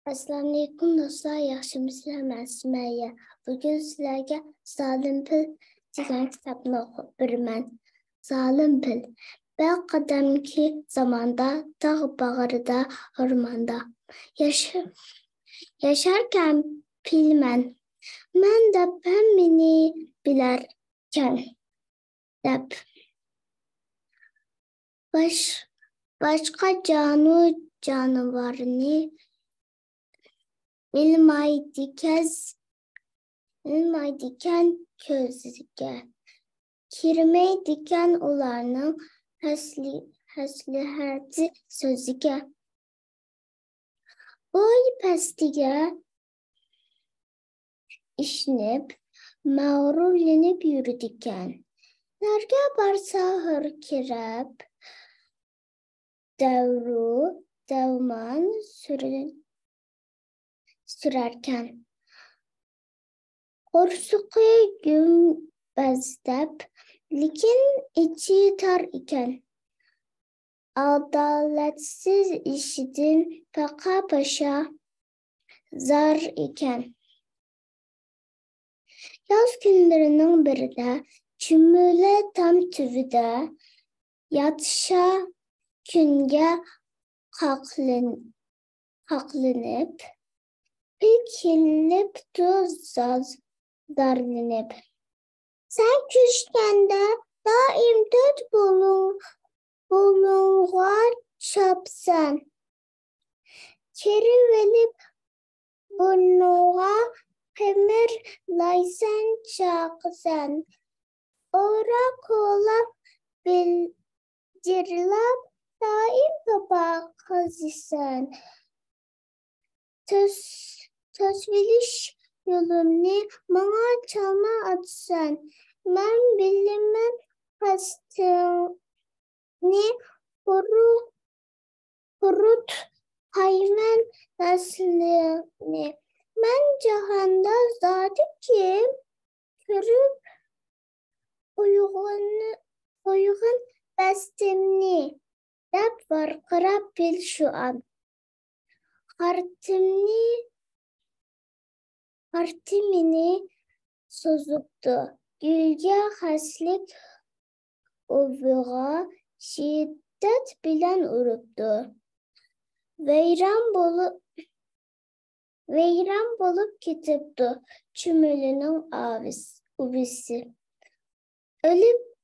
Assalamu alaikum dostlar, yaxşımısınız? Mən Sümeyyə. Bugün sizlərə Zalim Pil degan kitabını oxuyub bilmən. Zalim Pil. Bir qədimki zamanda dağ bağrıda, ormanda yaşarkən pilmən. Mən də pəmmini bilərkən dəb. Başqa canavarını bilməydiken közge. Kirmeydiken onların həslihəti sözüge. Boy pəstige işinib, məğrurlenib yürüdiken. Nərgə barsa hırkirəb, devman sürerken. Korsuqu gümbəzdəb, lakin içi tar iken. Adaletsiz işidin faqa paşa zar iken. Yaz günlərinin birində çümülə tam tüvüdə yatışa künge qaqlanıb, pilkilib tuz zarlanıb. Sen küçkende daim dört bulunğa çapsan. Kerivelip burnuğa kemirlaysan çaksan. Ora kolap bildirlap daim topa kazısan. Tösviliş yolumni bana çalma atsan. Ben bilimem hastını kurut hayvan neslini. Ben cihanda zaten kim körüp uygun bestimni. Dep varkırap bil şu an. Hartimini sozuptu. Gülge haslik ovuğa şiddet bilen uruptu. Veyran bolup gitiptu çümülünün uvisi. Ölüp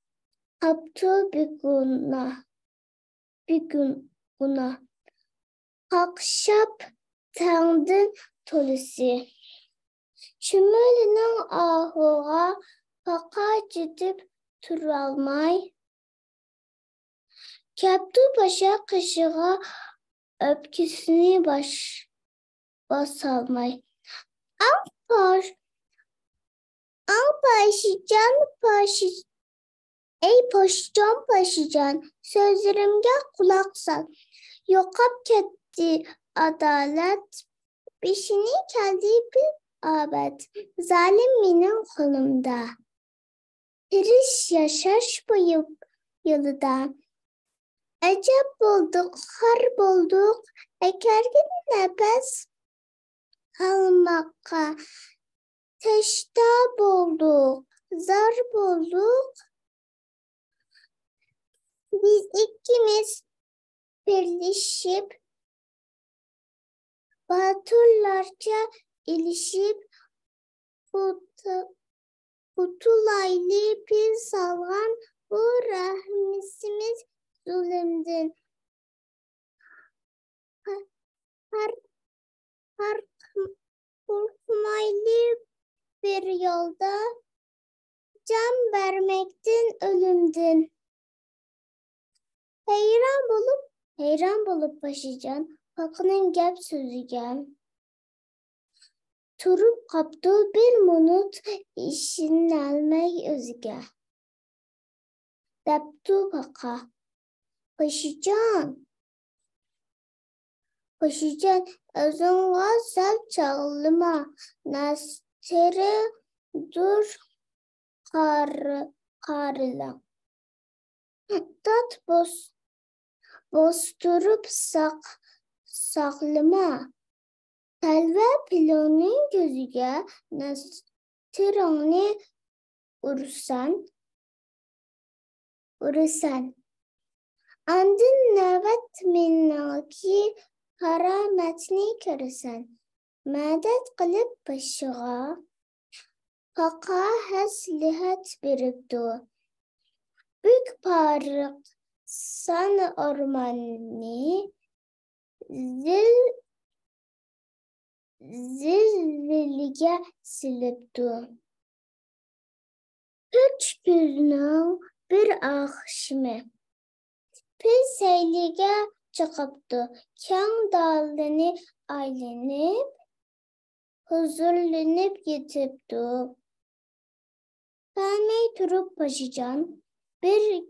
kaptı bir günah. Akşap tandın tolisi. Çümülünün ahuğa faqa gidip turalmay. Kaptı başa kışığa öpküsünü basalmay. Ey paşican, sözlerimge kulak sal. Yokap ketti adalet, bişini keldi bir abed. Zalim benim kolumda. Piriş yaşaş bu yılıda. Ecep bulduk, har bulduk, ekergin nefes almakka. Teşta bulduk, zar bulduk. Biz ikimiz birleşip, baturlarca ilişip, kutulaylı bir salgan bu rahmisimiz zulümdün. Korkmaylı bir yolda can vermekten ölümdün. Heyran bulup başıcan, Hakkının gep sözügen. Turup kaptı bir munut işin almək özüge. Deptu baka, Paşıcan, özün sel çağlıma, Nastere dur karıla. Tat bosturup saklama. Telve pilonun gözüge nasırını ursan. Andın nevet minnaki karametni körsen. Medet kılıp başığa. Faqa haslihat biribdu. Büyük parık san ormanni zilzilge silipdu. Üç günün bir akşamı pil seylige çıkıptı. Kâň dalını aylanıp huzurlanıp yetipdi. Gelmey turup başıcan bir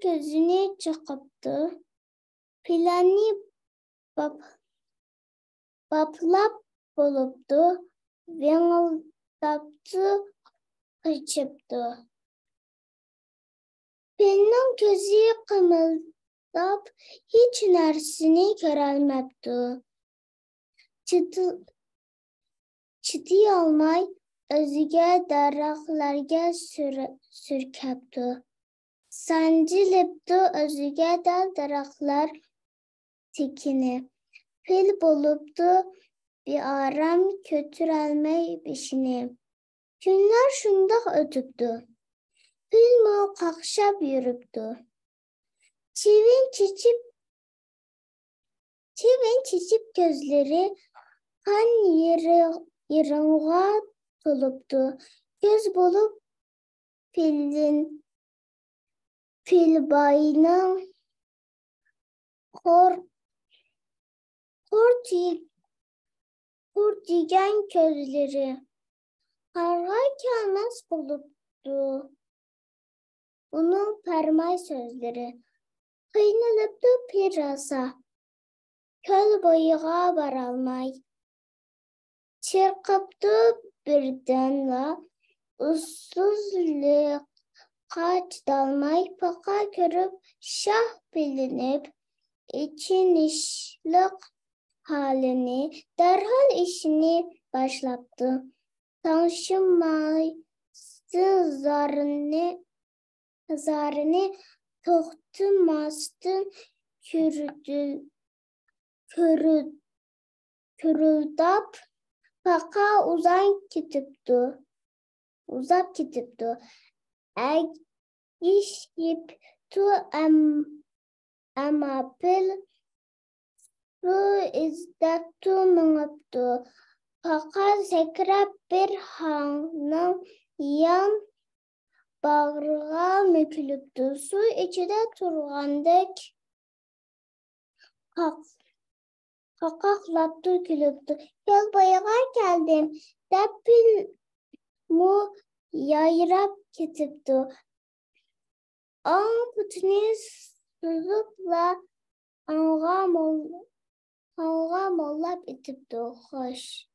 gözüne çıkıptı. Planı baplap bolupdu. Veňildapdy, kaçıptı. Pilnin gözü kımıldap hiç nersini görelmepdi. Çıtı almay özüge daraklarga sürkepdi. Sancılıpdı özüge daraklar tikini. Pil bolupdu bir aram kötürelmey bişini. Günler şundak ötüpdü. Pil mal kakşap yürüpdü. Çivin çiçip gözleri kan yırınğa dolupdu. Göz bulup pil bayının kurt yigen gözleri karga gelmez bolupdu. Bunun permay sözleri kıynalıptı pirasa. Köl boyuğa varalmay. Çırkıptı birdenla ussuzluk kaç dalmay. Paka görüp şah bilinip için işlik halini derhal işini başlattı. Tanışmaydı zarını toxtumastın körüldap paka uzak kitipdu. Egiş yiptu ama pil su izdettu mıngıptu. Paka sekrep bir hanın yan bağrığa mükülüptü. Su içinde turgandek kakaklattı gülüptü. Yol boyağa geldim. Depil mu yayrap ketipti. An putini suzupla anğa mollap itipdi. Hoş.